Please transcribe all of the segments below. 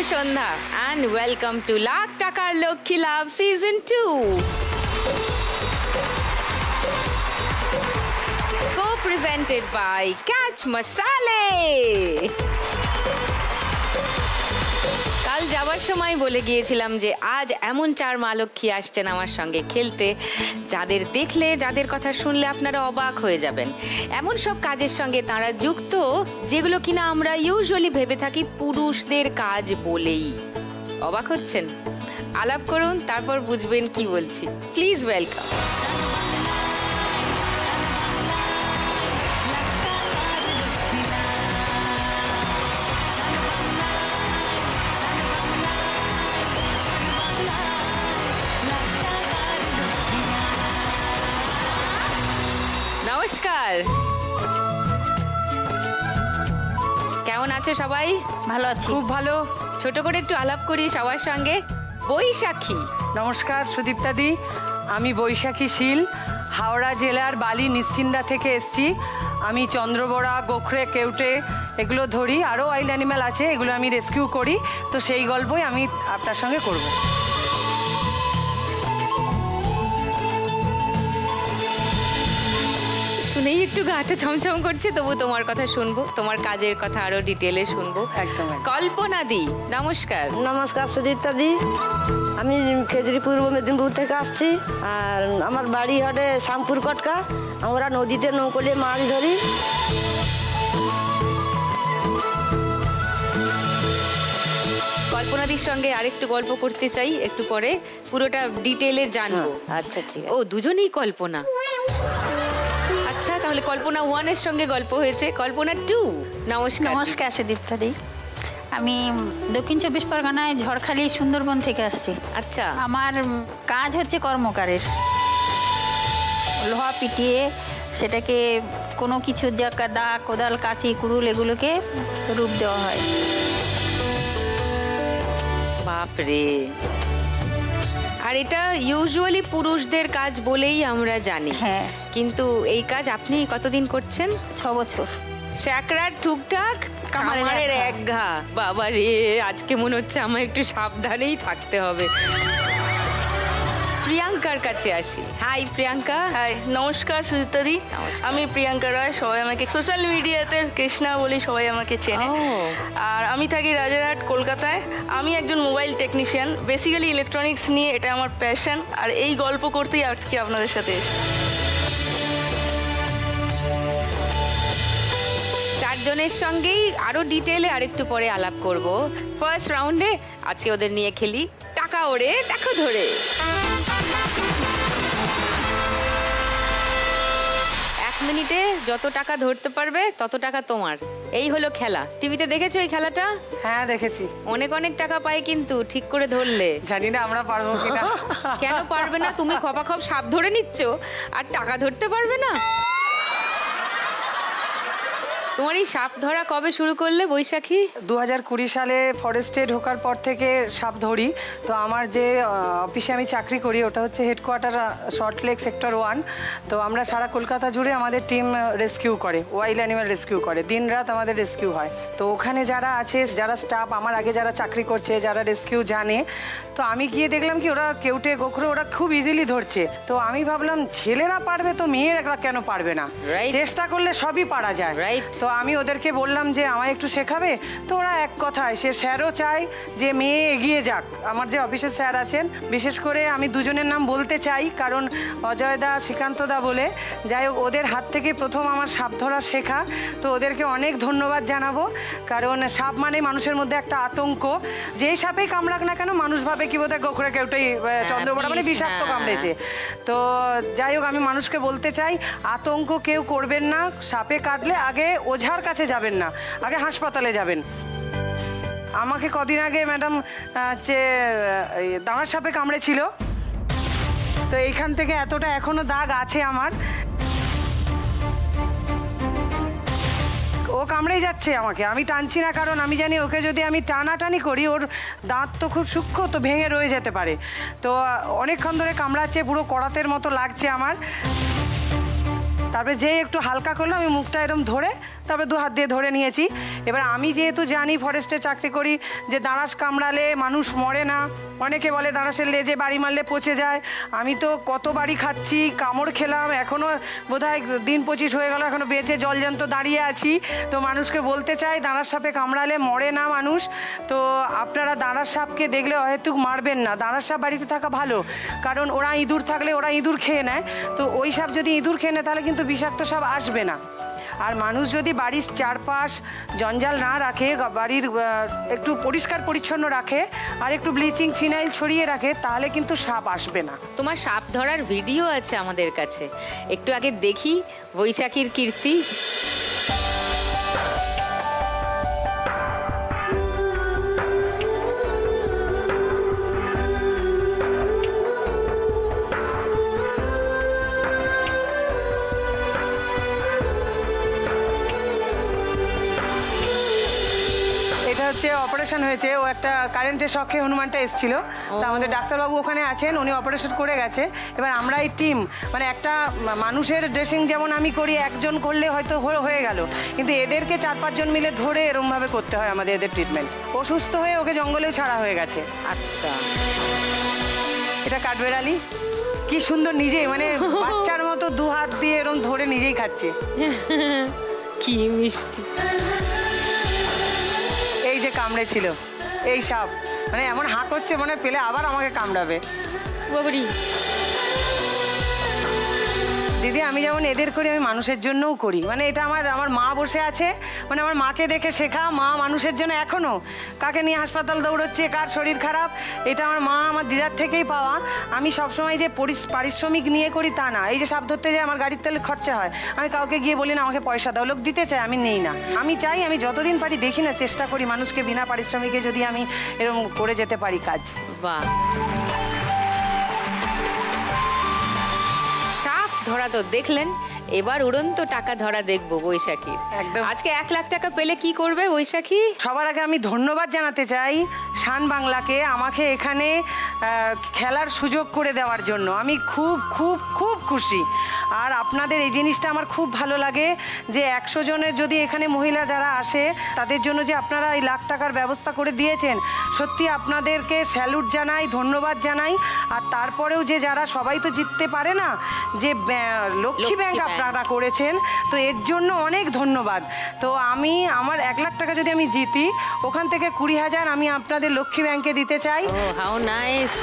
Sandhya and welcome to lakh টাকার লক্ষ্মী লাভ season 2 co-presented by Catch Masale। কাল যাবার সময় বলে গিয়েছিলাম যে আজ এমন 4 মা লক্ষ্মী আসছেন আমার সঙ্গে খেলতে যাদের দেখলে যাদের কথা শুনলে আপনারা অবাক হয়ে যাবেন। এমন সব কাজের সঙ্গে তারা যুক্ত যেগুলো কিনা আমরা ইউজুয়ালি ভেবে থাকি পুরুষদের কাজ বলেই। অবাক হচ্ছেন? আলাপ করুন, তারপর বুঝবেন কি বলছি। Please welcome. নমস্কার, কেমন আছে সবাই? ভালো আছি, খুব ভালো। ছোট করে একটু আলাপ করি সবার সঙ্গে। বৈশাখী। নমস্কার সুদীপ্তাদি, আমি বৈশাখী শীল, হাওড়া জেলার বালি নিশ্চিন্দা থেকে এসছি। আমি চন্দ্রবড়া, গোখরে, কেউটে এগুলো ধরি, আরও ওয়াইল্ড অ্যানিম্যাল আছে, এগুলো আমি রেস্কিউ করি। তো সেই গল্পই আমি আপনার সঙ্গে করব। শুনেই একটু গাটা ছমছম করছে, তবু তোমার কথা শুনবো, তোমার কাজের কথা আরো ডিটেলে শুনবো। একদম। কল্পনা দি, নমস্কার। নমস্কার সুদীপ্তা দি, আমি খেজুরি পূর্ব মেদিনীপুর থেকে আসছি। আর আমার বাড়ি হটে শ্যামপুর কটকা। আমরা নদীতে নৌকলে মাছ ধরি। কল্পনাদির সঙ্গে আরেকটু গল্প করতে চাই, একটু পরে পুরোটা ডিটেলে জানবো। আচ্ছা ঠিক ও দুজনেই কল্পনা। আচ্ছা, তাহলে কল্পনা 1 এর সঙ্গে গল্প হয়েছে, কল্পনা 2। নমস্কার। নমস্কার সুদীপ্তা দি, আমি দক্ষিণ 24 পরগনায় ঝড়খালি সুন্দরবন থেকে আসছি। আচ্ছা, আমার কাজ হচ্ছে কর্মকারের। লোহা পিটিয়ে সেটাকে কোনো কিছু দা, কোদাল, কাঁচি, কুড়ুল এগুলোকে রূপ দেওয়া হয়। বাপরে। আর এটা ইউজুয়ালি পুরুষদের কাজ বলেই আমরা জানি। হ্যাঁ, কিন্তু এই কাজ আপনি কতদিন করছেন? 6 বছর। স্যাকরার টুকটাক, কামারের এক ঘা। বাবা রে, আজকে মনে হচ্ছে আমার একটু সাবধানেই থাকতে হবে। প্রিয়াঙ্কার কাছে আসি। হাই প্রিয়াঙ্কা। হাই, নমস্কার সুদীপ্তাদি। আমি প্রিয়াঙ্কা রায়, সবাই আমাকে সোশ্যাল মিডিয়াতে কৃষ্ণা বলি সবাই আমাকে চেনে। আর আমি থাকি রাজারহাট, কলকাতায়। আমি একজন মোবাইল টেকনিশিয়ান, বেসিক্যালি ইলেকট্রনিক্স নিয়ে এটা আমার প্যাশন। আর এই গল্প করতেই আজকে আপনাদের সাথে এসেছি। 4 জনের সঙ্গেই আরো ডিটেলে আরেকটু পরে আলাপ করব। ফার্স্ট রাউন্ডে আজকে ওদের নিয়ে খেলি টাকা ওড়ে দেখো ধরে। 1 মিনিটে যত টাকা ধরতে পারবে তত টাকা তোমার। এই হলো খেলা। টিভিতে দেখেছো এই খেলাটা? হ্যাঁ দেখেছি। অনেক অনেক টাকা পায় কিন্তু ঠিক করে ধরলে। জানি না আমরা পারবো কিনা। কেন পারবে না? তুমি খপাখপ সাপ ধরে নিচ্ছ আর টাকা ধরতে পারবে না? তোমার এই সাপ ধরা কবে শুরু করলে বৈশাখী? 2020 সালে ফরেস্টে ঢোকার পর থেকে সাপ ধরি। তো আমার যে অফিসে আমি চাকরি করি ওটা হচ্ছে হেডকোয়ার্টার সল্টলেক সেক্টর 1। তো আমরা সারা কলকাতা জুড়ে আমাদের টিম রেস্কিউ করে, ওয়াইল্ড অ্যানিম্যাল রেস্কিউ করে, দিন রাত আমাদের রেস্কিউ হয়। তো ওখানে যারা আছে, যারা স্টাফ, আমার আগে যারা চাকরি করছে, যারা রেস্কিউ জানে, তো আমি গিয়ে দেখলাম কি ওরা কেউটে, গোখরে ওরা খুব ইজিলি ধরছে। তো আমি ভাবলাম ছেলেরা পারবে তো মেয়েরা কেন পারবে না? চেষ্টা করলে সবই পারা যায়। তো আমি ওদেরকে বললাম যে আমায় একটু শেখাবে। তো ওরা এক কথায়, সে স্যারও চায় যে মেয়ে এগিয়ে যাক। আমার যে অফিসের স্যার আছেন, বিশেষ করে আমি দুজনের নাম বলতে চাই, কারণ অজয় দা, শ্রীকান্ত দা বলে, যাই হোক ওদের হাত থেকে প্রথম আমার সাপ ধরা শেখা। তো ওদেরকে অনেক ধন্যবাদ জানাবো, কারণ সাপ মানে মানুষের মধ্যে একটা আতঙ্ক। যেই সাপেই কামড়াক না কেন মানুষ ভাবে কি বোধহয় গোখরে কেউটাই চন্দ্রবড়া মানে বিষাক্ত কামড়েছে। তো যাই হোক আমি মানুষকে বলতে চাই, আতঙ্ক কেউ করবেন না। সাপে কাটলে আগে ওঝার কাছে যাবেন না, আগে হাসপাতালে যাবেন। আমাকে কদিন আগে ম্যাডাম দাঁড়ার সাপে কামড়েছিল। তো এইখান থেকে এতটা এখনো দাগ আছে আমার। ও কামড়েই যাচ্ছে আমাকে, আমি টানছি না, কারণ আমি জানি ওকে যদি আমি টানাটানি করি ওর দাঁত তো খুব সূক্ষ্ম, তো ভেঙে রয়ে যেতে পারে। তো অনেকক্ষণ ধরে কামড়াচ্ছে, পুরো করাতের মতো লাগছে আমার। তারপরে যেই একটু হালকা করলো আমি মুখটা এরকম ধরে তারপরে 2 হাত দিয়ে ধরে নিয়েছি। এবার আমি যেহেতু জানি ফরেস্টে চাকরি করি যে দাঁড়াস কামড়ালে মানুষ মরে না, অনেকে বলে দাঁড়াসের লেজে বাড়ি মারলে পচে যায়, আমি তো কত বাড়ি খাচ্ছি, কামড় খেলাম, এখনও বোধহয় দিন 25 হয়ে গেল, এখনও বেঁচে জলজন্ত দাঁড়িয়ে আছি। তো মানুষকে বলতে চাই দাঁড়ার সাপে কামড়ালে মরে না মানুষ। তো আপনারা দাঁড়ার সাপকে দেখলে অহেতুক মারবেন না, দাঁড়ার সাপ বাড়িতে থাকা ভালো, কারণ ওরা ইঁদুর থাকলে ওরা ইঁদুর খেয়ে নেয়। তো ওই সাপ যদি ইঁদুর খেয়ে নেয় তাহলে কিন্তু বিষাক্ত সাপ আসবে না। আর মানুষ যদি বাড়ির চারপাশ জঞ্জাল না রাখে, বাড়ির একটু পরিষ্কার পরিচ্ছন্ন রাখে আর একটু ব্লিচিং ফিনাইল ছড়িয়ে রাখে, তাহলে কিন্তু সাপ আসবে না। তোমার সাপ ধরার ভিডিও আছে আমাদের কাছে, একটু আগে দেখি বৈশাখীর কীর্তি। এটা হচ্ছে অপারেশন হয়েছে, ও একটা কারেন্টের শখে হনুমানটা এসেছিল, তা আমাদের ডাক্তারবাবু ওখানে আছেন, উনি অপারেশন করে গেছে। এবার আমরা এই টিম, মানে একটা মানুষের ড্রেসিং যেমন আমি করি একজন করলে হয়তো হয়ে গেল, কিন্তু এদেরকে 4-5 জন মিলে ধরে এরমভাবে করতে হয় আমাদের এদের ট্রিটমেন্ট। ও সুস্থ হয়ে ওকে জঙ্গলেও ছাড়া হয়ে গেছে। আচ্ছা, এটা কাঠবেড়ালি, কি সুন্দর নিজেই, মানে বাচ্চার মতো 2 হাত দিয়ে এরম ধরে নিজেই খাচ্ছে, কি মিষ্টি। এই যে কামড়ে ছিল এই সাপ, মানে এমন হাঁক হচ্ছে মনে পেলে আবার আমাকে কামড়াবে। বাবারি, দিদি আমি যেমন এদের করি আমি মানুষের জন্যও করি, মানে এটা আমার মা বসে আছে, মানে আমার মাকে দেখে শেখা, মা মানুষের জন্য এখনও কাকে নিয়ে হাসপাতাল দৌড়চ্ছে, কার শরীর খারাপ, এটা আমার মা আমার দিদার থেকেই পাওয়া। আমি সবসময় যে পারিশ্রমিক নিয়ে করি তা না, এই যে সাপ ধরতে যাই আমার গাড়ির তেলে খরচা হয়, আমি কাউকে গিয়ে বলি না আমাকে পয়সা দাও, লোক দিতে চায় আমি নেই না। আমি চাই আমি যতদিন পারি দেখি না চেষ্টা করি মানুষকে বিনা পারিশ্রমিকে যদি আমি এরকম করে যেতে পারি কাজ। বাহ, সাপ ধরা তো দেখলেন, এবার উড়ন্ত টাকা ধরা দেখবো বৈশাখীর। একদম। আজকে 1 লাখ টাকা পেলে কি করবে বৈশাখী? সবার আগে আমি ধন্যবাদ জানাতে চাই শান বাংলাকে, আমাকে এখানে খেলার সুযোগ করে দেওয়ার জন্য আমি খুব খুব খুব খুশি। আর আপনাদের এই জিনিসটা আমার খুব ভালো লাগে যে 100 জনের যদি এখানে মহিলা যারা আসে তাদের জন্য যে আপনারা এই লাখ টাকার ব্যবস্থা করে দিয়েছেন, সত্যি আপনাদেরকে স্যালুট জানাই, ধন্যবাদ জানাই। আর তারপরেও যে যারা সবাই তো জিততে পারে না, যে লক্ষ্মী ব্যাংক আপনারা করেছেন, তো এর জন্য অনেক ধন্যবাদ। তো আমি আমার 1 লাখ টাকা যদি আমি জিতি, ওখান থেকে 20,000 আমি আপনাদের লক্ষ্মী ব্যাংকে দিতে চাই। ও হাউ নাইস।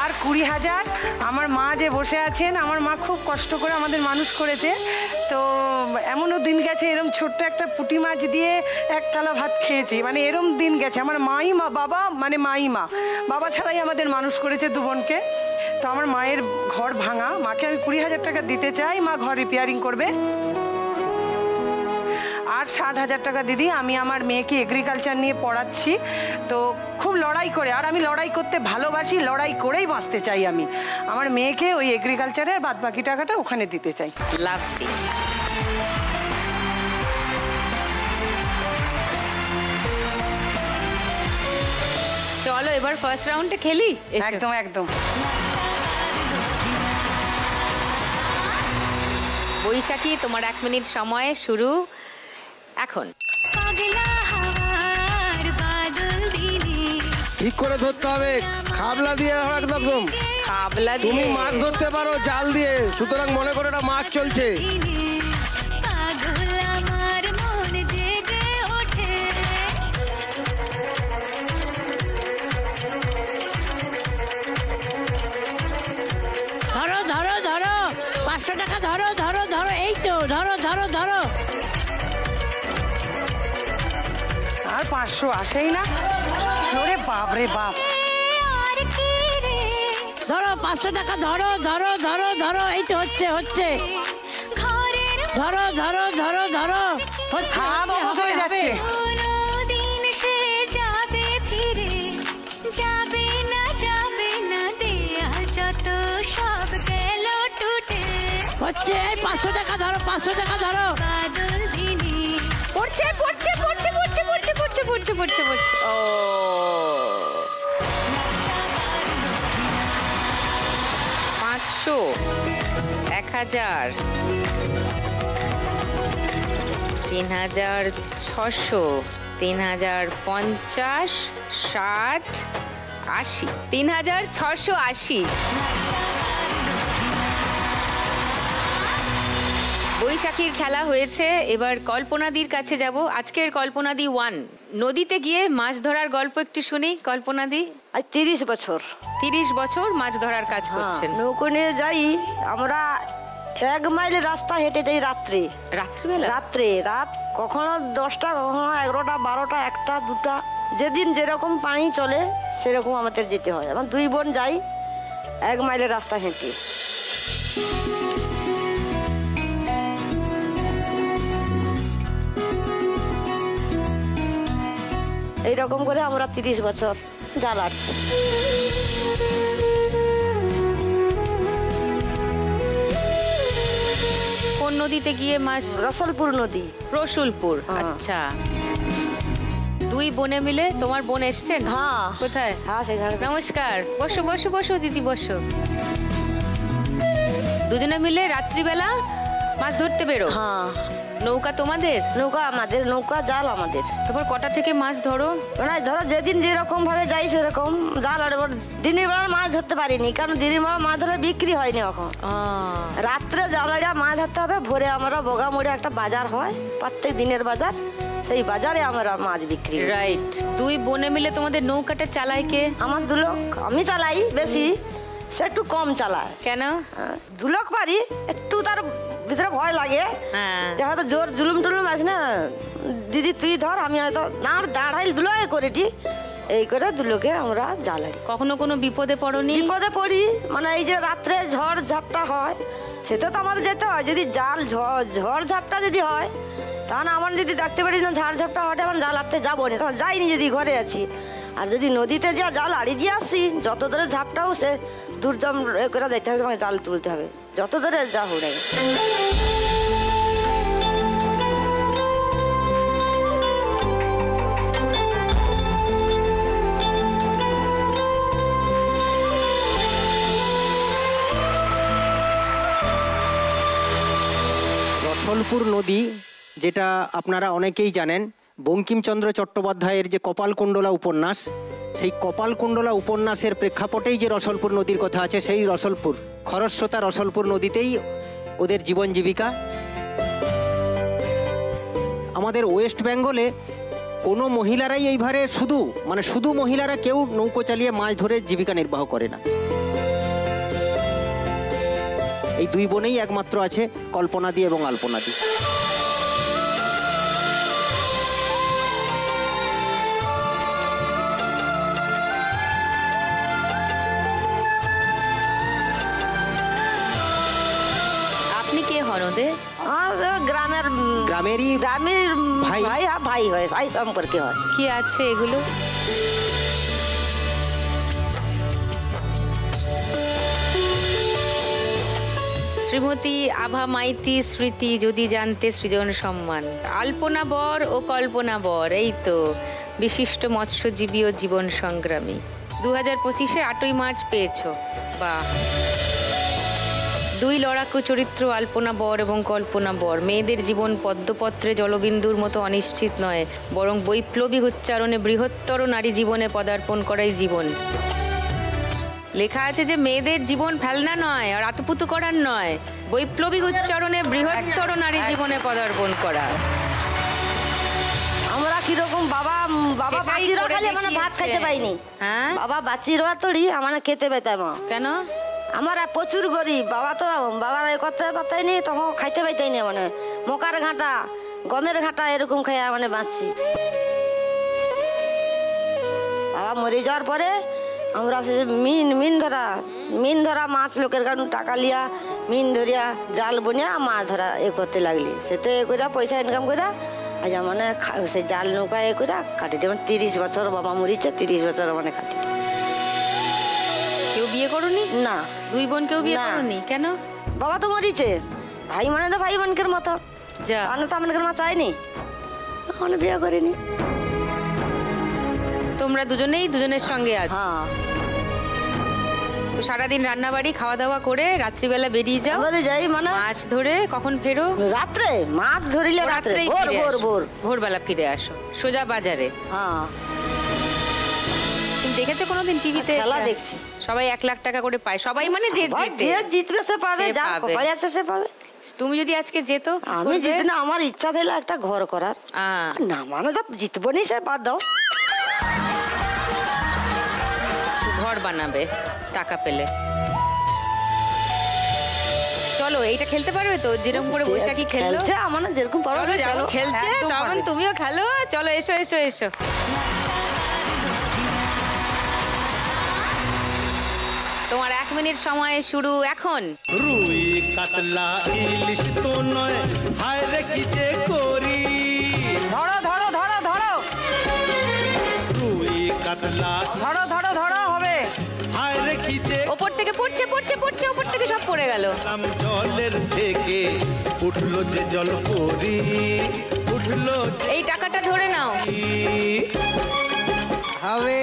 আর 20,000 আমার মা যে বসে আছেন, আমার মা খুব কষ্ট করে আমাদের মানুষ করেছে, তো এমনও দিন গেছে এরম ছোট্ট একটা পুঁটি মাছ দিয়ে 1 থালা ভাত খেয়েছি, মানে এরম দিন গেছে। আমার মাই মা বাবা, মানে মাই মা বাবা ছাড়াই আমাদের মানুষ করেছে 2 বোনকে। তো আমার মায়ের ঘর ভাঙা, মাকে আমি 20,000 টাকা দিতে চাই, মা ঘর রিপেয়ারিং করবে। আর 60,000 টাকা দিদি আমি আমার মেয়েকে এগ্রিকালচার নিয়ে পড়াচ্ছি, তো খুব লড়াই করে, আর আমি লড়াই করতে ভালোবাসি, লড়াই করেই বাঁচতে চাই। আমি আমার মেয়েকে ওই এগ্রিকালচারের বাদ বাকি টাকাটা ওখানে দিতে চাই। লাভলি। চলো এবার ফার্স্ট রাউন্ডে খেলি। এসো। একদম একদম। বৈশাখী, তোমার 1 মিনিট সময় শুরু এখন। ঠিক করে ধরতে হবে, খাবলা দিয়ে একদম। খাবলা দিয়ে তুমি মাছ ধরতে পারো জাল দিয়ে, সুতরাং মনে করে এটা মাছ চলছে। ধরো ধরো ধরো, 500 টাকা ধরো ধরো ধরো, এই তো ধরো ধরো ধরো। আর 500 আসেই না, ওরে বাপ রে বাপ। ধরো 500 টাকা ধরো ধরো ধরো ধরো, এই তো হচ্ছে হচ্ছে। ধরো ধরো ধরো ধরো, হচ্ছে হয়ে যাচ্ছে। হচ্ছে, এই 500 টাকা ধরো, 500 টাকা ধরো। পড়ছে পড়ছে পড়ছে পড়ছে পড়ছে পড়ছে পড়ছে পড়ছে পড়ছে। ও 500 500, 1000, 3600, 3050, 60, 80, 3680। বৈশাখীর খেলা হয়েছে, এবার কল্পনাদির কাছে যাব। আজকের কল্পনাদি 1, নদীতে গিয়ে মাছ ধরার গল্প একটু শুনি। কল্পনাদি, আজ 30 বছর 30 বছর মাছ ধরার কাজ করছেন। নৌকো নিয়ে যাই আমরা, 1 মাইল রাস্তা হেঁটে যাই রাত্রে। রাত্রিবেলা? রাত কখনো 10টা, কখনো 11টা, 12টা, 1টা, 2টা, যেদিন যেরকম পানি চলে সেরকম আমাদের যেতে হয়। আমার 2 বোন যাই 1 মাইলের রাস্তা হেঁটে। এইরকম করে আমরা 30 বছর জ্বালাচ্ছি। কোন নদীতে গিয়ে মাছ? রসুলপুর নদী। রসুলপুর, আচ্ছা। 2 বোনে মিলে, তোমার বোন এসছেন? হ্যাঁ। কোথায়? হ্যাঁ, সেখানে। নমস্কার, বসো বসো বসো দিদি, বসো। দুজনে মিলে রাত্রিবেলা মাছ ধরতে বেরো? হ্যাঁ। নৌকা তোমাদের? নৌকা আমাদের, নৌকা জাল আমাদের। তারপর কটা থেকে মাছ ধরো? মানে ধরো যেদিন যেরকম ভাবে যাই সেরকম জাল। আর দিনের বেলা মাছ ধরতে পারিনি, কারণ দিনের বেলা মাছ ধরে বিক্রি হয়নি এখন। রাত্রে জালাইয়া মাছ ধরতে হবে। ভোরে আমরা বোগামুড়ে একটা বাজার হয়, প্রত্যেক দিনের বাজার, সেই বাজারে আমরা মাছ বিক্রি। রাইট। 2 বোনে মিলে তোমাদের নৌকাটা চালায় কে? আমার 2 লোক। আমি চালাই বেশি, সে একটু কম চালায়। কেন? 2 লোক পারি, একটু তার ভিতরে ভয় লাগে যে হয়তো জোর জুলুম টুলুম আছে না, দিদি তুই ধর, আমি হয়তো না দাঁড়াই 2 লোকে করেছি। এই করে 2 লোকে আমরা জ্বালাই। কখনো কোনো বিপদে পড়নি? বিপদে পড়ি, মানে এই যে রাত্রে ঝড় ঝাপটা হয়, সেটা তো আমাদের যেতে হয়। যদি জাল ঝড় ঝাপটা যদি হয়, তাহলে আমার যদি দেখতে পারি না ঝড় ঝাপটা হটে, আমার জাল আটতে যাবো না, তখন যাইনি যদি ঘরে আছি। আর যদি নদীতে যা জাল আড়ি দিয়ে আসছি, যত ধরে ঝাপটা সে দূরজম করে দেখতে হবে, তোমাকে জাল তুলতে হবে, যত ধরে যা হোক। রসুলপুর নদী, যেটা আপনারা অনেকেই জানেন, বঙ্কিমচন্দ্র চট্টোপাধ্যায়ের যে কপালকুণ্ডলা উপন্যাস, সেই কপালকুণ্ডলা উপন্যাসের প্রেক্ষাপটেই যে রসুলপুর নদীর কথা আছে, সেই রসুলপুর, খরস্রোতা রসুলপুর নদীতেই ওদের জীবন জীবিকা। আমাদের ওয়েস্ট বেঙ্গলে কোনো মহিলারাই এইভাবে শুধু মহিলারা কেউ নৌকো চালিয়ে মাছ ধরে জীবিকা নির্বাহ করে না। এই 2 বোনেই একমাত্র আছে, কল্পনাদি এবং আলপনাদি। আপনি কে হন ওদের? গ্রামের ভাই হয়, ভাই সম্পর্কে হয়। কি আছে এগুলো? শ্রীমতী আভা মাইতি স্মৃতি যদি জানতে সৃজন সম্মান। আলপনা বর ও কল্পনা বর, এই তো বিশিষ্ট মৎস্যজীবী ও জীবন সংগ্রামী। 2025-এ 8ই মার্চ পেয়েছো, বাহ। 2 লড়াকু চরিত্র, আলপনা বর এবং কল্পনা বর। মেয়েদের জীবন পদ্মপত্রে জলবিন্দুর মতো অনিশ্চিত নয়, বরং বৈপ্লবিক উচ্চারণে বৃহত্তর নারী জীবনে পদার্পণ করাই জীবন। লেখা আছে যে মেয়েদের জীবন ফেলনা নয় আর আতুপুতু করার নয়, বৈপ্লবিক উচ্চারণে বৃহত্তর নারী জীবনে পদার্পণ করা। আমরা কিরকম বাবা বাচিরা খালি মানে ভাত খাইতে পাইনি। হ্যাঁ, বাবা বাচিরা তোড়ি আমার খেতে পাইতাম। কেন? আমরা প্রচুর গরিব। বাবার করতে পারতাইনি, তখন খাইতে পাইতাইনি। মানে মকার ঘাটা, গমের ঘাটা এরকম খাইয়া মানে বাঁচছি। বাবা মরে যাওয়ার পরে আমরা মিন ধরা মাছ লোকের কারণ টাকা লিয়া মিন ধরিয়া জাল বনিয়া মাছ ধরা করতে লাগলি। সেতে করে পয়সা ইনকাম করে আজ মানে সেই জাল নৌকা করে কাটিতে। মানে 30 বছর বাবা মরিছে, 30 বছর মানে কাটি। কেউ বিয়ে করনি? না। 2 বোন কেউ বিয়ে করনি? কেন? বাবা তো মরিছে। ভাই মানে তো ভাই বোনকের মতো, তো আমাদের মা চাইনি, মানে বিয়ে করিনি। তোমরা দুজনেই দুজনের সঙ্গে আছো? তো সারাদিন রান্নাবাড়ি খাওয়া দাওয়া করে রাত্রিবেলা বেরিয়ে যাও, এবারে যাই মানে মাছ ধরে কখন ফেরো? রাত্রে মাছ ধরিলে রাত্রে রাত্রেই ভোর ফিরে ভোর আসো। ভোর ভোরবেলা ফিরে আসো সোজা বাজারে। হ্যাঁ তুমি দেখেছো কোনোদিন টিভিতে? খেলা দেখছি। সবাই 1 লাখ টাকা করে পায়, সবাই মানে যে ভাই, জিতে। যে জিতবে সে পাবে, সে যার পাবে। কপালে আছে সে পাবে। তুমি যদি আজকে যেত আমি জিতে না, আমার ইচ্ছা ছিল একটা ঘর করার। না মানে তো জিতবো নি, সে বাদ দাও। ঘর বানাবে টাকা পেলে। চলো এইটা খেলতে পারবে তো, যেরকম করে বৈশাখী খেললো? খেলছে আমার না যেরকম পারো চলো যেমন খেলছে একদম তখন পারবে। তুমিও খেলো। চলো এসো এসো এসো। তোমার 1 মিনিট সময় শুরু এখন। রুই কাতলা ইলিশ তো নয়, হায় রে কি যে করি। ধরো ধরো ধরো ধরো রুই কাতলা ধরো ধরো ধরো হবে। হায় রে কি যে ওপর থেকে পড়ছে পড়ছে পড়ছে, ওপর থেকে সব পড়ে গেল। নাম জলের থেকে উঠলো যে জল পরি, উঠলো যে এই টাকাটা ধরে নাও। হবে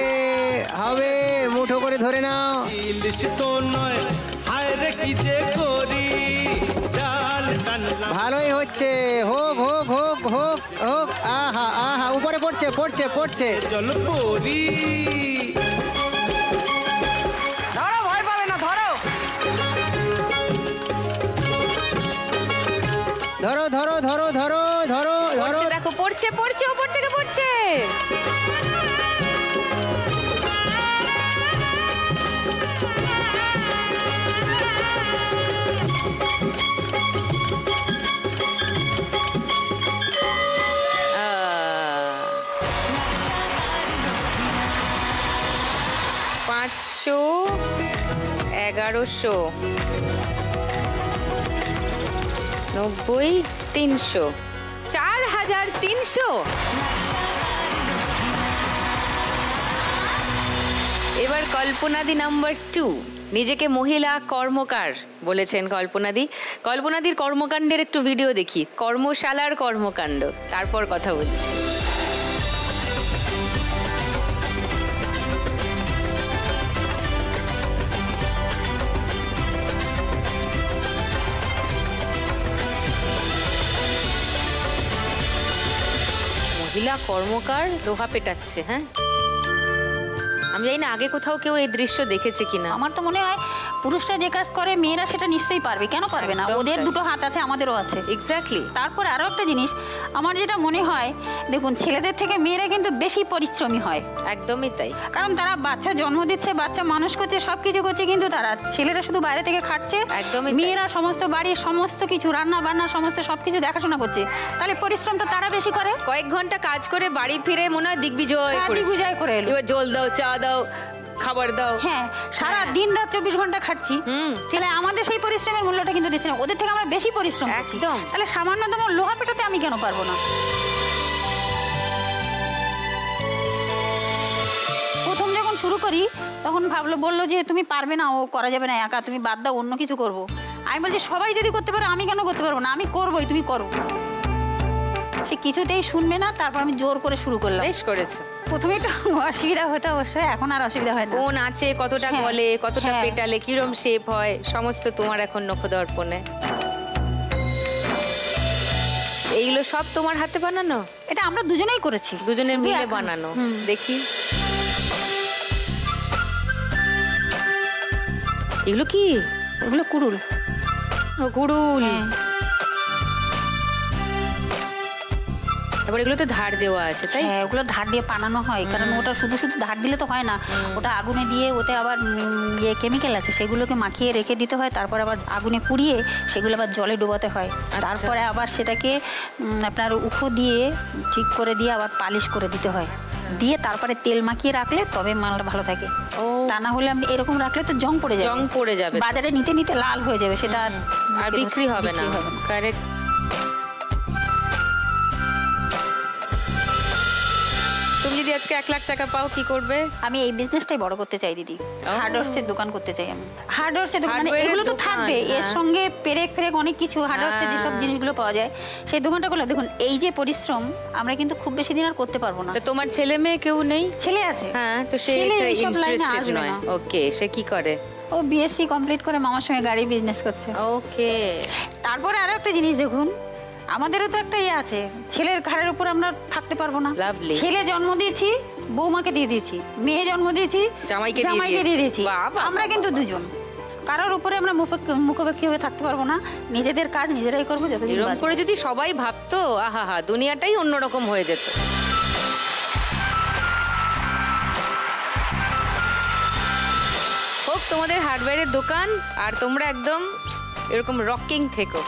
হবে, মুঠো করে ধরে নাও। ইলিশ তো নয়, হায় রে কি যে করি। জাল টানলাম ভালোই হচ্ছে, হোক হোক হোক হোক হোক। আহা আহা, উপরে পড়ছে পড়ছে পড়ছে। জল পরি। ধরো, ভয় পাবে না, ধরো। ধরো ধরো ধরো ধরো ধরো ধরো। পড়ছে, দেখো পড়ছে পড়ছে, ওপর থেকে পড়ছে। আহ, 500, 1100, 90, 300, 4300। এবার কল্পনাদি নাম্বার 2। নিজেকে মহিলা কর্মকার বলেছেন কল্পনাদি। কল্পনাদির কর্মকাণ্ডের একটু ভিডিও দেখি, কর্মশালার কর্মকাণ্ড, তারপর কথা বলছি। মহিলা কর্মকার লোহা পেটাচ্ছে। হ্যাঁ, আমি জানি না আগে কোথাও কেউ এই দৃশ্য দেখেছে কিনা। আমার তো মনে হয় পুরুষরা যে কাজ করে মেয়েরা সেটা নিশ্চয়ই পারবে, কেন পারবে না? একদম ওদের তাই। দুটো হাত আছে, আমাদেরও আছে। এক্স্যাক্টলি। তারপরে আরো একটা জিনিস আমার যেটা মনে হয়, দেখুন ছেলেদের থেকে মেয়েরা কিন্তু বেশি পরিশ্রমী হয়, একদমই তাই। কারণ তারা বাচ্চা জন্ম দিচ্ছে, বাচ্চা মানুষ করছে, সবকিছু করছে, কিন্তু তারা ছেলেরা শুধু বাইরে থেকে খাটছে, একদমই তাই। মেয়েরা সমস্ত বাড়ির সমস্ত কিছু রান্না বান্না সমস্ত সবকিছু দেখাশোনা করছে। তাহলে পরিশ্রমটা তারা বেশি করে। কয়েক ঘন্টা কাজ করে বাড়ি ফিরে মনে হয় দিগ্বিজয় হ্যাঁ, করেছে। দিগ্বিজয় করে এলো। এবার জল দাও, চা দাও, খাবার দাও। হ্যাঁ, সারা দিন রাত 24 ঘন্টা খাচ্ছি। তাহলে আমাদের সেই পরিশ্রমের মূল্যটা কিন্তু দিচ্ছে না, ওদের থেকে আমরা বেশি পরিশ্রম করছি। একদম। তাহলে সামান্যতম লোহা পেটাতে আমি কেন পারবো না? প্রথম যখন শুরু করি তখন বললো যে তুমি পারবে না, ও করা যাবে না একা, তুমি বাদ দাও, অন্য কিছু করবো। আমি বলছি সবাই যদি করতে পারে আমি কেন করতে পারবো না? আমি করবোই, তুমি করো। সে কিছুতেই শুনবে না, তারপর আমি জোর করে শুরু করলাম। বেশ করেছো। প্রথমে একটু অসুবিধা হতো অবশ্যই, এখন আর অসুবিধা হয় না। কোন আছে, কতটা হ্যাঁ, গলে, কতটা হ্যাঁ। পেটালে কিরম শেপ হয়, সমস্ত তোমার এখন নখদর্পণে। এইগুলো সব তোমার হাতে বানানো? এটা আমরা দুজনেই করেছি, দুজনের শুধু মিলে এখন। বানানো। হুম। দেখি এগুলো কি? এগুলো কুড়ুল। ও, কুড়ুল। হ্যাঁ। এবার এগুলো তো ধার দেওয়া আছে, তাই? হ্যাঁ, ওগুলো ধার দিয়ে বানানো হয়, কারণ ওটা শুধু শুধু ধার দিলে তো হয় না। ওটা আগুনে দিয়ে ওতে আবার ইয়ে কেমিক্যাল আছে, সেগুলোকে মাখিয়ে রেখে দিতে হয়, তারপর আবার আগুনে পুড়িয়ে সেগুলো আবার জলে ডোবাতে হয়। তারপরে আবার সেটাকে আপনার উখো দিয়ে ঠিক করে দিয়ে আবার পালিশ করে দিতে হয়, দিয়ে তারপরে তেল মাখিয়ে রাখলে তবে মালটা ভালো থাকে। তা না হলে আপনি এরকম রাখলে তো জং পড়ে যাবে। জং পড়ে যাবে, বাজারে নিতে নিতে লাল হয়ে যাবে, সেটা আর বিক্রি হবে না। কারেক্ট। তুমি যদি আজকে আজকে 1 লাখ টাকা পাও, কি করবে? আমি এই বিজনেসটাই বড় করতে চাই দিদি, হার্ডওয়্যার্সের দোকান করতে চাই আমি। হার্ডওয়্যার্সের দোকান মানে Hardware-এর এগুলো তো দোকান, থাকবে, এর সঙ্গে পেরেক ফেরেক অনেক কিছু হার্ডওয়্যার্সের যেসব জিনিসগুলো পাওয়া যায় সেই দোকানটা করলে দেখুন এই যে পরিশ্রম আমরা কিন্তু খুব বেশি দিন আর করতে পারবো না। তো তোমার ছেলে মেয়ে কেউ নেই? ছেলে আছে। হ্যাঁ, তো সে ছেলে এইসব লাইনে ইন্টারেস্টেড আসবে নয়। না। ওকে, সে কি করে? ও বিএসসি কমপ্লিট করে মামার সঙ্গে গাড়ি বিজনেস করছে। ওকে। তারপরে আরো একটা জিনিস দেখুন, আমাদেরও তো একটা ইয়ে আছে, ছেলের ঘাড়ের উপর আমরা থাকতে পারবো না। Lovely. ছেলে জন্ম দিয়েছি, বৌমাকে দিয়ে দিয়েছি, মেয়ে জন্ম দিয়েছি, জামাইকে দিয়ে দিয়েছি। বাবা, আমরা কিন্তু দুজন, কারোর উপরে আমরা মুখোমুখি হয়ে থাকতে পারবো না। নিজেদের কাজ নিজেরাই করবো যতদিন এরকম বাঁচবো। করে যদি সবাই ভাবতো, আহা দুনিয়াটাই অন্যরকম হয়ে যেত। হোক তোমাদের হার্ডওয়্যারের দোকান, আর তোমরা একদম এরকম রকিং থেকো।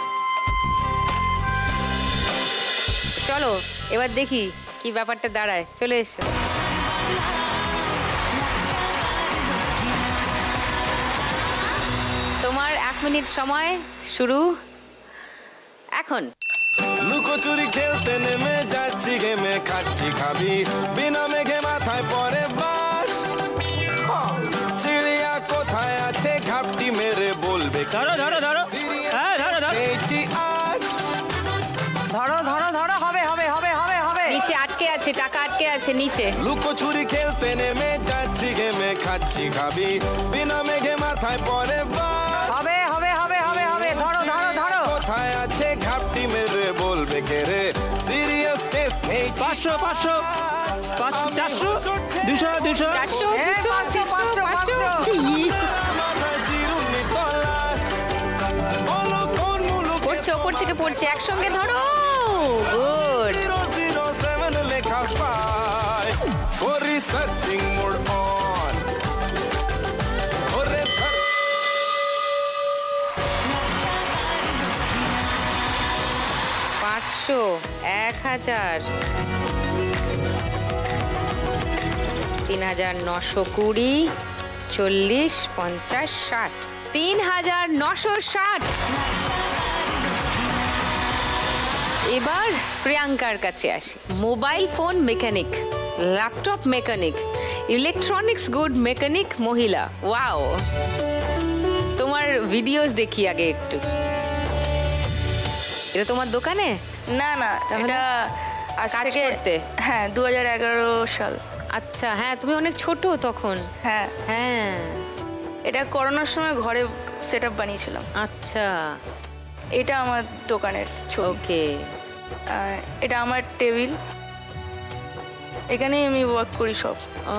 চলো এবার দেখি কি ব্যাপারটা দাঁড়ায়। চলে এসো। তোমার 1 মিনিট সময় শুরু এখন। লুকোচুরি খেলতে নেমে যাচ্ছি গেমে, খাচ্ছি খাবি বিনা মেঘে মাথায় পরে বাজ। চিড়িয়া কোথায় আছে ঘাপটি মেরে বলবে, ধরো ধরো ধরো, হ্যাঁ ধরো ধরো। পেয়েছি আজ। ধরো ধরো ধরো, হবে হবে হবে হবে হবে। নিচে আটকে আছে, টাকা আটকে আছে নিচে। লুকোচুরি খেলতে নেমে যাচ্ছি গেমে, খাচ্ছি খাবি বিনা মেঘে মাথায় পরে বাজ। হবে হবে হবে হবে হবে, ধরো ধরো ধরো। কোথায় আছে ঘাপটি মেরে বলবে কে রে, সিরিয়াস কেস খেয়েছি। 500 500 400 200 200 400 হ্যাঁ, 500 500 500। মাথায় চিরুনি তলাশ, বলো কোন মুলুকে পড়ছে, ওপর থেকে পড়ছে, একসঙ্গে ধরো। গুড। 007 লেখা পায়, করি সার্চিং মোড অন। ওরে সার 500, 1000, 3920, 40, 50, 60, 3960। এবার প্রিয়াঙ্কার কাছে আসি। Mobile phone mechanic, laptop mechanic, electronics good mechanic মহিলা। ওয়াও, তোমার ভিডিওস দেখি আগে একটু। এটা তোমার দোকানে? না না, এটা আজ কাজ থেকে করতে? হ্যাঁ 2011 সাল। আচ্ছা, হ্যাঁ তুমি অনেক ছোট তখন। হ্যাঁ, হ্যাঁ, এটা করোনার সময় ঘরে সেট আপ বানিয়েছিলাম। আচ্ছা, এটা আমার দোকানের ছবি। ওকে। এটা আমার টেবিল, এখানেই আমি ওয়ার্ক করি সব। ও,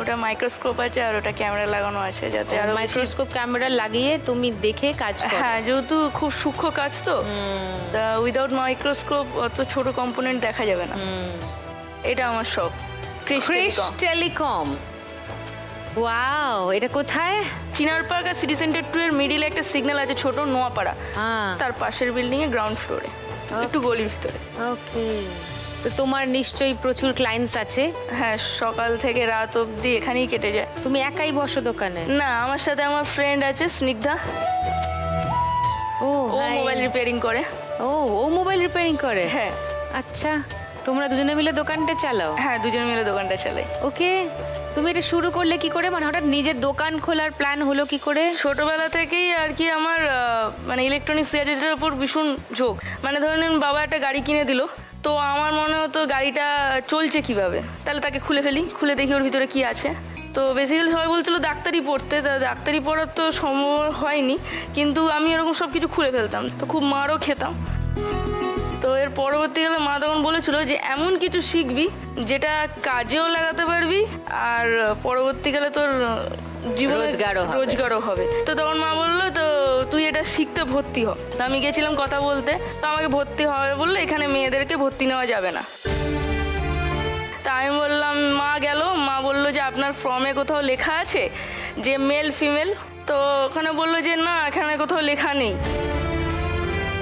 ওটা মাইক্রোস্কোপ আছে আর ওটা ক্যামেরা লাগানো আছে যাতে আরো বেশি- মাইক্রোস্কোপ ক্যামেরা লাগিয়ে তুমি দেখে কাজ করো। হ্যাঁ, যেহেতু খুব সূক্ষ্ম কাজ তো, তা উইদাউট মাইক্রোস্কোপ অত ছোট কম্পোনেন্ট দেখা যাবে না। এটা আমার সব ক্রিস টেলিকম। ওয়াও, এটা কোথায়? চিনার পার্ক আর সিটি সেন্টার 2 এর মিডিলে একটা সিগন্যাল আছে ছোট, নোয়াপাড়া, তার পাশের বিল্ডিং এ গ্রাউন্ড ফ্লোরে, একটু গলির ভিতরে। ওকে। তো তোমার নিশ্চয়ই প্রচুর ক্লায়েন্টস আছে? হ্যাঁ, সকাল থেকে রাত অবধি এখানেই কেটে যায়। তুমি একাই বসো দোকানে? না, আমার সাথে আমার ফ্রেন্ড আছে স্নিগ্ধা, ও মোবাইল রিপেয়ারিং করে। ও মোবাইল রিপেয়ারিং করে? হ্যাঁ। আচ্ছা, তোমরা দুজনে মিলে দোকানটা চালাও? হ্যাঁ, দুজন মিলে দোকানটা চালাই। ওকে। তুমি এটা শুরু করলে কি করে, মানে হঠাৎ নিজের দোকান খোলার প্ল্যান হলো কি করে? ছোটবেলা থেকেই আর কি আমার মানে ইলেকট্রনিক্স গ্যাজেটের উপর ভীষণ ঝোঁক। মানে ধরেন বাবা একটা গাড়ি কিনে দিল, তো আমার মনে হতো গাড়িটা চলছে কিভাবে, তাহলে তাকে খুলে ফেলি, খুলে দেখি ওর ভিতরে কি আছে। তো বেসিক্যালি সবাই বলছিল ডাক্তারি পড়তে, তা ডাক্তারি পড়ার তো সম্ভব হয়নি, কিন্তু আমি এরকম সব কিছু খুলে ফেলতাম, তো খুব মারও খেতাম। তো এর পরবর্তীকালে মা তখন বলেছিল যে এমন কিছু শিখবি যেটা কাজেও লাগাতে পারবি আর পরবর্তীকালে তোর জীবনে রোজগারও হবে। তো তখন মা বললো তো তুই এটা শিখতে ভর্তি হ। তো আমি গেছিলাম কথা বলতে, তো আমাকে ভর্তি হবে বললো, এখানে মেয়েদেরকে ভর্তি নেওয়া যাবে না। তা আমি বললাম, মা গেল, মা বললো যে আপনার ফর্মে কোথাও লেখা আছে যে মেল ফিমেল? তো ওখানে বললো যে না, এখানে কোথাও লেখা নেই।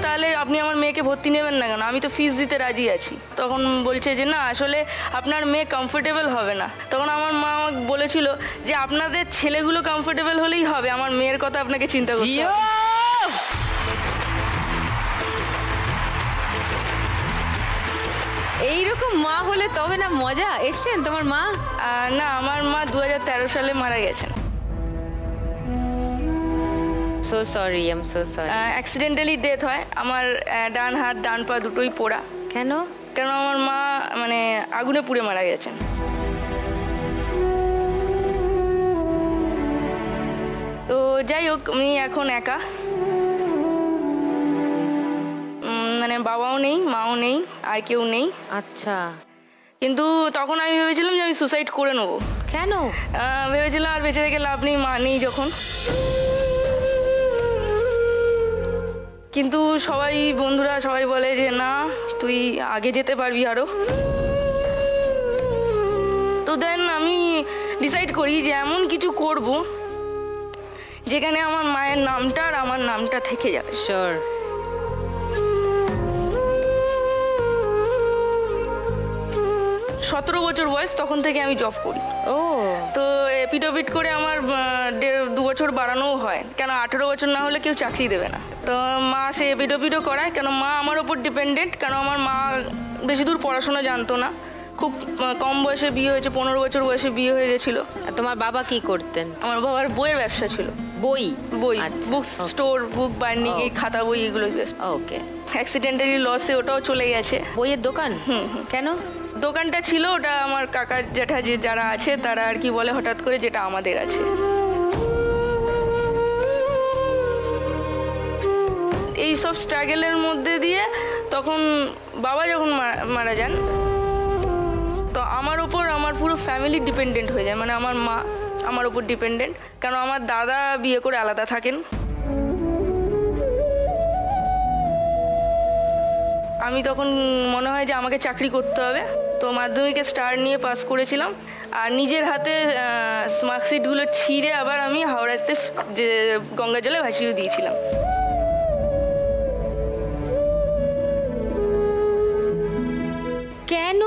তাহলে আপনি আমার মেয়েকে ভর্তি নেবেন না কেন? আমি তো ফিস দিতে রাজি আছি। তখন বলছে যে না, আসলে আপনার মেয়ে কমফোর্টেবল হবে না। তখন আমার মা আমাকে বলেছিল যে আপনাদের ছেলেগুলো কমফোর্টেবল হলেই হবে, আমার মেয়ের কথা আপনাকে চিন্তা করতে হবে। এইরকম মা হলে তবে না মজা। এসছেন তোমার মা? না, আমার মা 2013 সালে মারা গেছেন। So sorry, I am so sorry. Accidentally death হয়। আমার ডান হাত ডান পা দুটোই পোড়া। কেন? কেন আমার মা মানে আগুনে পুড়ে মারা গেছেন। তো যাই হোক, আমি এখন একা, মানে বাবাও নেই, মাও নেই, আর কেউ নেই। আচ্ছা। কিন্তু তখন আমি ভেবেছিলাম যে আমি সুসাইড করে নেবো। কেন? ভেবেছিলাম আর বেঁচে থেকে লাভ নেই, মা নেই যখন। কিন্তু সবাই, বন্ধুরা সবাই বলে যে না, তুই আগে যেতে পারবি আরো। তো দেন আমি ডিসাইড করি যে এমন কিছু করব যেখানে আমার মায়ের নামটা আর আমার নামটা থেকে যাবে। শিওর। সতেরো বছর বয়স, তখন থেকে আমি জব করি। ও, তো এপিডোপিট করে আমার 2 বছর বাড়ানোও হয়, কেন 18 বছর না হলে কেউ চাকরি দেবে না। তো মা সে এপিডোপিটও করায়, কেন মা আমার ওপর ডিপেন্ডেন্ট। কেন আমার মা বেশি দূর পড়াশোনা জানতো না, খুব কম বয়সে বিয়ে হয়েছে, 15 বছর বয়সে বিয়ে হয়ে গেছিলো। আর তোমার বাবা কি করতেন? আমার বাবার বইয়ের ব্যবসা ছিল। বই? বুক স্টোর, বুক বাইন্ডিং, এই খাতা বই এগুলো। ওকে। অ্যাক্সিডেন্টালি লসে ওটাও চলে গেছে। বইয়ের দোকান? কেন? দোকানটা ছিল, ওটা আমার কাকা জ্যাঠা যারা আছে তারা আর কি বলে হঠাৎ করে যেটা আমাদের আছে। এই সব স্ট্রাগলের মধ্যে দিয়ে তখন বাবা যখন মারা যান, তো আমার ওপর আমার পুরো ফ্যামিলি ডিপেন্ডেন্ট হয়ে যায়। মানে আমার মা আমার ওপর ডিপেন্ডেন্ট, কারণ আমার দাদা বিয়ে করে আলাদা থাকেন। আমি তখন মনে হয় যে আমাকে চাকরি করতে হবে। তো মাধ্যমিকে স্টার নিয়ে পাস করেছিলাম, আর নিজের হাতে মার্কশিটগুলো ছিঁড়ে আবার আমি হাওড়াতে যে গঙ্গা জলে ভাসিয়ে দিয়েছিলাম। কেন?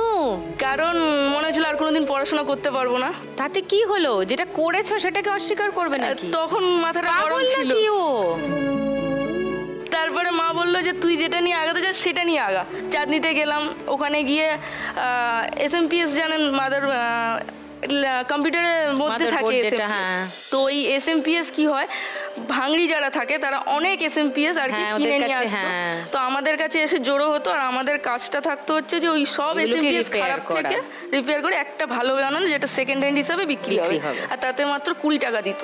কারণ মনে হচ্ছিল আর কোনোদিন পড়াশোনা করতে পারবো না। তাতে কি হলো? যেটা করেছো সেটাকে অস্বীকার করবে নাকি? তখন মাথাটা গরম ছিল। তারপরে মা বললো যে তুই যেটা নিয়ে আগাতে চাস সেটা নিয়ে আগা। চাঁদনিতে গেলাম, ওখানে গিয়ে SMPS জানেন, মাদার কম্পিউটারের মধ্যে থাকে। তো ওই SMPS কি হয়, ভাঙড়ি যারা থাকে তারা অনেক SMPS আর কি কিনে নিয়ে আসতো। তো আমাদের কাছে এসে জড়ো হতো, আর আমাদের কাজটা থাকতো হচ্ছে যে ওই সব SMPS খারাপ থেকে রিপেয়ার করে একটা ভালো বানানো, যেটা সেকেন্ড হ্যান্ড হিসাবে বিক্রি হবে, আর তাতে মাত্র 20 টাকা দিত।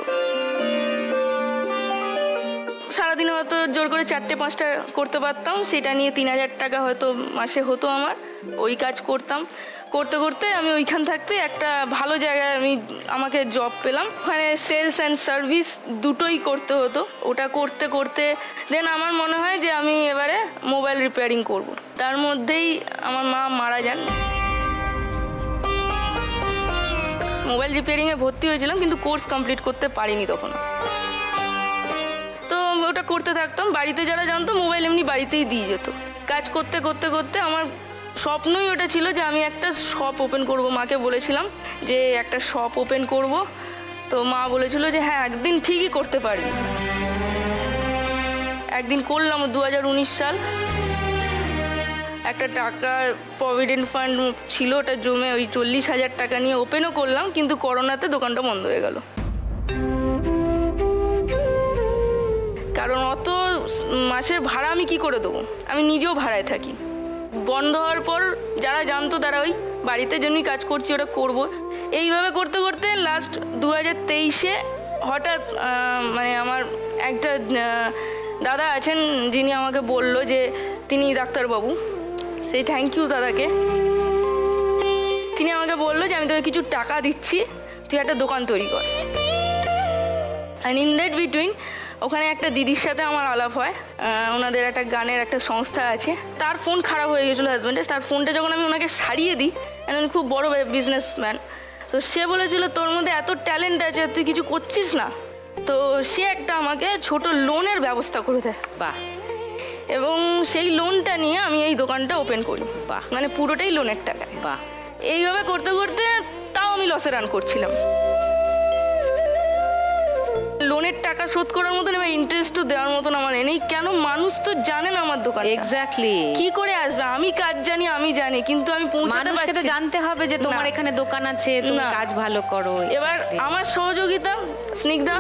সারাদিনে হয়তো জোর করে 4-5টা করতে পারতাম, সেটা নিয়ে 3000 টাকা হয়তো মাসে হতো আমার। ওই কাজ করতাম, করতে করতে আমি ওইখান থাকতে একটা ভালো জায়গায় আমাকে জব পেলাম। ওখানে সেলস অ্যান্ড সার্ভিস দুটোই করতে হতো। ওটা করতে করতে দেন আমার মনে হয় যে আমি এবারে মোবাইল রিপেয়ারিং করব। তার মধ্যেই আমার মা মারা যান। মোবাইল রিপেয়ারিংয়ে ভর্তি হয়েছিলাম, কিন্তু কোর্স কমপ্লিট করতে পারিনি তখন। তো ওটা করতে থাকতাম, বাড়িতে যারা জানতো মোবাইল এমনি বাড়িতেই দিয়ে যেত। কাজ করতে করতে করতে আমার স্বপ্নই ওটা ছিল যে আমি একটা শপ ওপেন করব। মাকে বলেছিলাম যে একটা শপ ওপেন করব। তো মা বলেছিল যে হ্যাঁ, একদিন ঠিকই করতে পারবি। একদিন করলাম, 2019 সাল। একটা টাকা প্রভিডেন্ট ফান্ড ছিল, ওটা জমে ওই 40,000 টাকা নিয়ে ওপেনও করলাম, কিন্তু করোনাতে দোকানটা বন্ধ হয়ে গেল। কারণ অত মাসের ভাড়া আমি কি করে দেবো, আমি নিজেও ভাড়ায় থাকি। বন্ধ হওয়ার পর যারা জানতো তারা ওই বাড়িতে যেমনি কাজ করছি ওটা করব। এইভাবে করতে করতে লাস্ট 2023-এ হঠাৎ মানে আমার একটা দাদা আছেন, যিনি আমাকে বললো যে তিনি ডাক্তারবাবু, সেই থ্যাংক ইউ দাদাকে। তিনি আমাকে বললো যে আমি তোকে কিছু টাকা দিচ্ছি, তুই একটা দোকান তৈরি কর। অ্যান্ড ইন দ্যাট বিটুইন ওখানে একটা দিদির সাথে আমার আলাপ হয়। ওনাদের একটা গানের একটা সংস্থা আছে। তার ফোন খারাপ হয়ে গেছিলো হাজব্যান্ডের। তার ফোনটা যখন আমি ওনাকে সারিয়ে দিই, উনি খুব বড় বিজনেসম্যান, তো সে বলেছিল তোর মধ্যে এত ট্যালেন্ট আছে, তুই কিছু করছিস না। তো সে একটা আমাকে ছোট লোনের ব্যবস্থা করে দেয়। বাহ। এবং সেই লোনটা নিয়ে আমি এই দোকানটা ওপেন করি। বাহ। মানে পুরোটাই লোনের টাকায়। বাহ। এইভাবে করতে করতে তাও আমি লসে রান করছিলাম। লোনের টাকা শোধ করার মতন এবার ইন্টারেস্টও দেওয়ার মতন আমার নেই। কেন, মানুষ তো জানে না আমার দোকান। এক্স্যাক্টলি, কি করে আসবে? আমি কাজ জানি, আমি জানি, কিন্তু আমি পৌঁছাতে মানুষকে তো পারছি জানতে হবে যে তোমার না। এখানে দোকান আছে, তুমি না। কাজ ভালো করো। এবার আমার সহযোগিতা স্নিগ্ধা,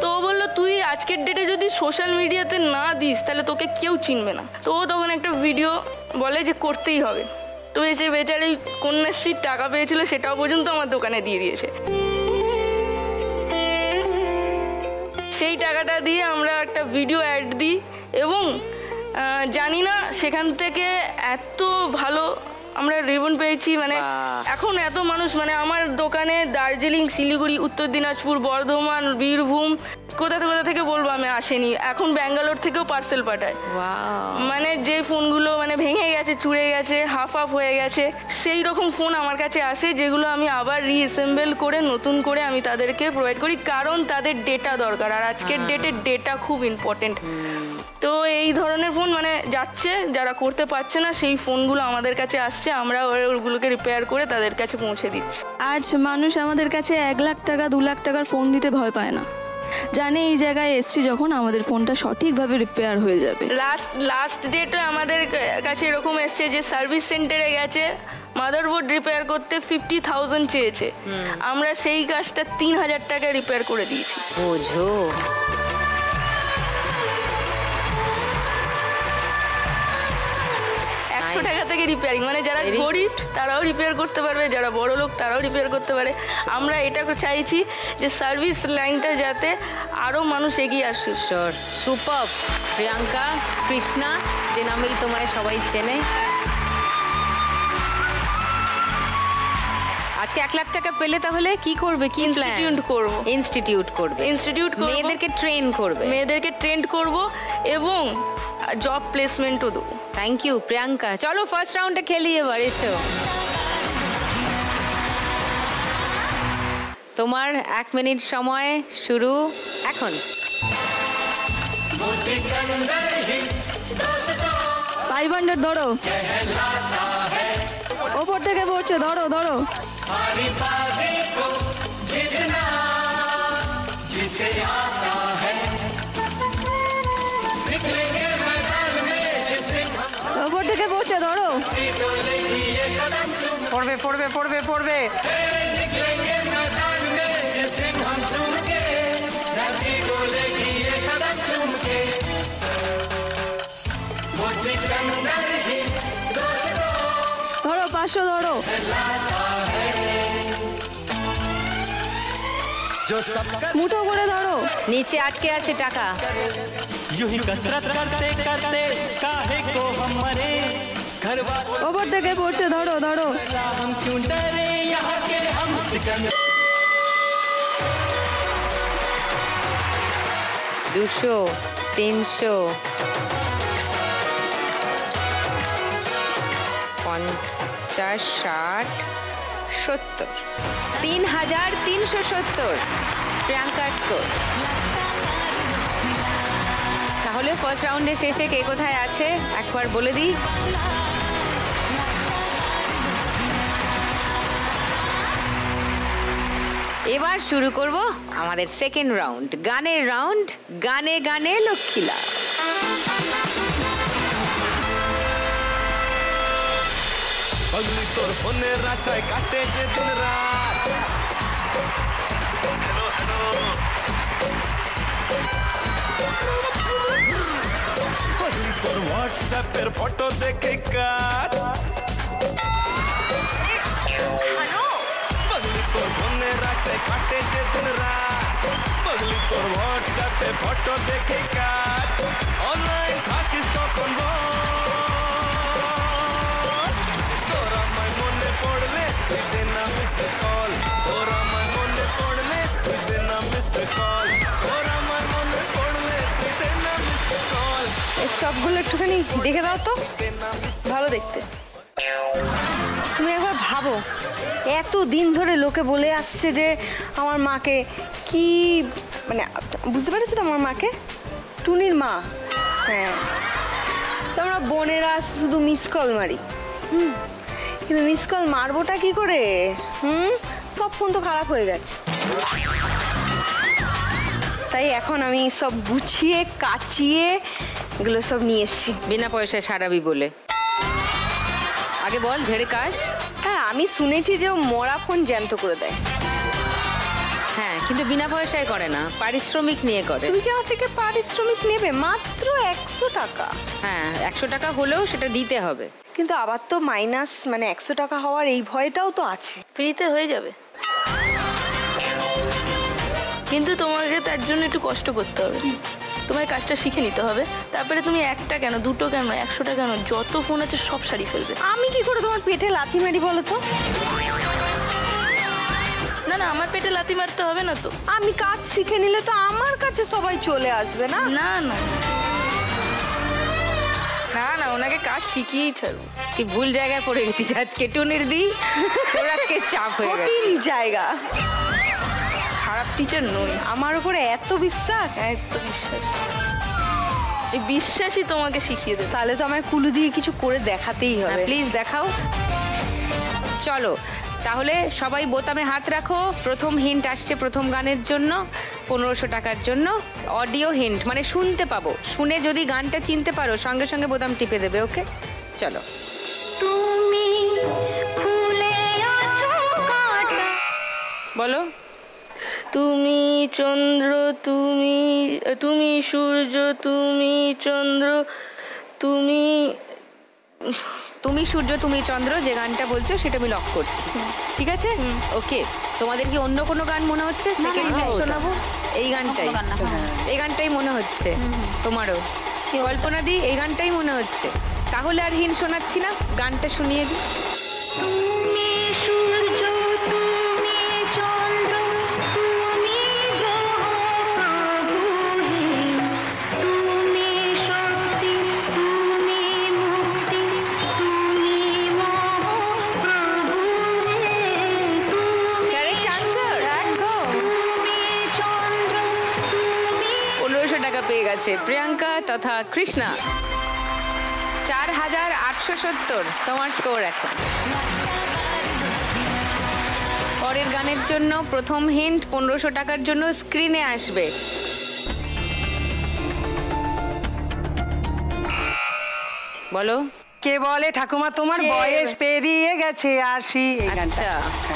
তো ও বললো তুই আজকের ডেটে যদি সোশ্যাল মিডিয়াতে না দিস তাহলে তোকে কেউ চিনবে না। তো ও তখন একটা ভিডিও বলে যে করতেই হবে। তো এসে বেচারি কন্যাশ্রীর টাকা পেয়েছিল, সেটাও পর্যন্ত আমার দোকানে দিয়ে দিয়েছে। সেই টাকাটা দিয়ে আমরা একটা ভিডিও অ্যাড দিই এবং জানি না সেখান থেকে এত ভালো আমরা রিবন পেয়েছি। মানে এখন এত মানুষ, মানে আমার দোকানে দার্জিলিং, শিলিগুড়ি, উত্তর দিনাজপুর, বর্ধমান, বীরভূম, কোথা থেকে বলবো আমি আসেনি। এখন ব্যাঙ্গালোর থেকেও পার্সেল পাঠায়। মানে যে ফোনগুলো মানে ভেঙে গেছে, চুড়ে গেছে, হাফ হয়ে গেছে, সেই রকম ফোন আমার কাছে আসে, যেগুলো আমি আবার রিঅ্যাসেম্বল করে নতুন করে আমি তাদেরকে প্রোভাইড করি, কারণ তাদের ডেটা দরকার। আর আজকের ডেটে ডেটা খুব ইম্পর্টেন্ট। তো এই ধরনের ফোন মানে যাচ্ছে, যারা করতে পারছে না সেই ফোনগুলো আমাদের কাছে আসছে, আমরা ওগুলোকে রিপেয়ার করে তাদের কাছে পৌঁছে দিচ্ছি। আজ মানুষ আমাদের কাছে 1 লাখ টাকা 2 লাখ টাকার ফোন দিতে ভয় পায় না, জানে এই জায়গায় এসছি যখন আমাদের ফোনটা সঠিকভাবে রিপেয়ার হয়ে যাবে। লাস্ট ডেটে আমাদের কাছে এরকম এসছে যে সার্ভিস সেন্টারে গেছে, মাদারবোর্ড রিপেয়ার করতে 50,000 চেয়েছে, আমরা সেই কাজটা 3,000 টাকায় রিপেয়ার করে দিয়েছি। বোঝো, 100 টাকা থেকে রিপেয়ারিং, মানে যারা গরিব তারাও রিপেয়ার করতে পারবে, যারা বড় লোক তারাও রিপেয়ার করতে পারে। আমরা এটা চাইছি যে সার্ভিস লাইনটা যাতে আরও মানুষ এগিয়ে আসুক। সুপার। প্রিয়াঙ্কা, কৃষ্ণা যে নামেই তোমায় সবাই চেনে, আজকে 1 লাখ টাকা পেলে তাহলে কি করবে? কি ইনস্টিটিউট করব। ইনস্টিটিউট করবে, মেয়েদেরকে ট্রেন করব এবং জব প্লেসমেন্টও দেবো। Thank you Priyanka. চলো ফার্স্ট রাউন্ডে খেলি এবার, এসো। তোমার 1 মিনিট সময় শুরু এখন। পাইবান্ডার ধরো, ওপর থেকে পড়ছে, ধরো ধরো। ওপর থেকে পড়ছে, ধরো। পড়বে পড়বে পড়বে পড়বে। ধরো 500, ধরো। মুঠো করে ধরো। নিচে আটকে আছে টাকা। ওপর থেকে পড়ছে, ধরো ধরো। 200, 300, 50, 60, 70, 3,370 প্রিয়াঙ্কার স্কোর। তাহলে ফার্স্ট রাউন্ডের শেষে কে কোথায় আছে একবার বলে দিই। এবার শুরু করব আমাদের সেকেন্ড রাউন্ড, গানের রাউন্ড। গানে গানে লক্ষ্মীলা। पगली तोर फोने राचाय काटे जे दिन रात। हेलो हेलो पगली तोर व्हाट्सएप पर फोटो देखे काट। हेलो पगली तोर फोने राचाय काटे जे दिन रात। पगली तोर व्हाट्सएप पे फोटो देखे काट। ऑनलाइन থাকিস তখন সবগুলো একটুখানি দেখে দাও তো, ভালো দেখতে। তুমি একবার ভাবো, এত দিন ধরে লোকে বলে আসছে যে আমার মাকে কি, মানে বুঝতে পেরেছো তো আমার মাকে? টুনির মা। হ্যাঁ, তো আমরা বোনেরা শুধু মিস কল মারি। কিন্তু মিস কল মারবোটা কি করে? সব ফোন তো খারাপ হয়ে গেছে। তাই এখন আমি সব গুছিয়ে কাচিয়ে এগুলো সব নিয়ে এসেছি। বিনা পয়সায় সারাবি বলে। আগে বল, ঝেড়ে কাশ। হ্যাঁ, আমি শুনেছি যে ও মরা ফোন জ্যান্ত করে দেয়। হ্যাঁ, কিন্তু বিনা পয়সায় করে না, পারিশ্রমিক নিয়ে করে। তুমি কি আমার থেকে পারিশ্রমিক নেবে? মাত্র 100 টাকা। হ্যাঁ, 100 টাকা হলেও সেটা দিতে হবে। কিন্তু আবার তো মাইনাস, মানে 100 টাকা হওয়ার এই ভয়টাও তো আছে। ফ্রিতে হয়ে যাবে, কিন্তু তোমাকে তার জন্য একটু কষ্ট করতে হবে। তোমার কাজটা শিখে নিতে হবে, তারপরে তুমি একটা কেন, দুটো কেন, 100টা কেন, যত ফোন আছে সব সারিয়ে ফেলবে। আমি কি করে তোমার পেটে লাথি মারি বলো তো? না না, আমার পেটে লাথি মারতে হবে না তো। আমি কাজ শিখে নিলে তো আমার কাছে সবাই চলে আসবে না? না না না না, ওনাকে কাজ শিখিয়েই ছাড়বো। কি ভুল জায়গায় পড়ে গেছিস আজকে টুনির দি, তোর আজকে চাপ হয়ে গেছে। কঠিন জায়গা। খারাপ টিচার নই, আমার উপরে এত বিশ্বাস। এত বিশ্বাস, এই বিশ্বাসই তোমাকে শিখিয়ে দেবে। তাহলে তো আমায় কুলু দিয়ে কিছু করে দেখাতেই হবে। প্লিজ দেখাও। চলো তাহলে সবাই বোতামে হাত রাখো। প্রথম হিন্ট আসছে প্রথম গানের জন্য 1500 টাকার জন্য। অডিও হিন্ট, মানে শুনতে পাবো, শুনে যদি গানটা চিনতে পারো সঙ্গে সঙ্গে বোতাম টিপে দেবে। ওকে, চলো। বলো। তুমি চন্দ্র, তুমি তুমি সূর্য, তুমি চন্দ্র, তুমি তুমি সূর্য তুমি চন্দ্র, যে গানটা বলছো সেটা আমি লক করছি। ঠিক আছে, ওকে। তোমাদের কি অন্য কোনো গান মনে হচ্ছে? সেকেন্ড টাইম শোনাবো এই গানটাই, এই গানটাই মনে হচ্ছে তোমারও? কল্পনা দি, এই গানটাই মনে হচ্ছে? তাহলে আর হিন্ট শোনাচ্ছি না, গানটা শুনিয়ে দিই। পেয়ে গেছে প্রিয়াঙ্কা তথা কৃষ্ণা। 4870 তোমার স্কোর এখন। পরের গানের জন্য প্রথম হিন্ট 1500 টাকার জন্য স্ক্রিনে আসবে। বলো। কে বলে ঠাকুমা তোমার বয়স পেরিয়ে গেছে 80। আচ্ছা,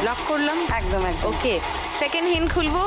লক করলাম। একদম একদম। ওকে, সেকেন্ড হিন্ট খুলবো।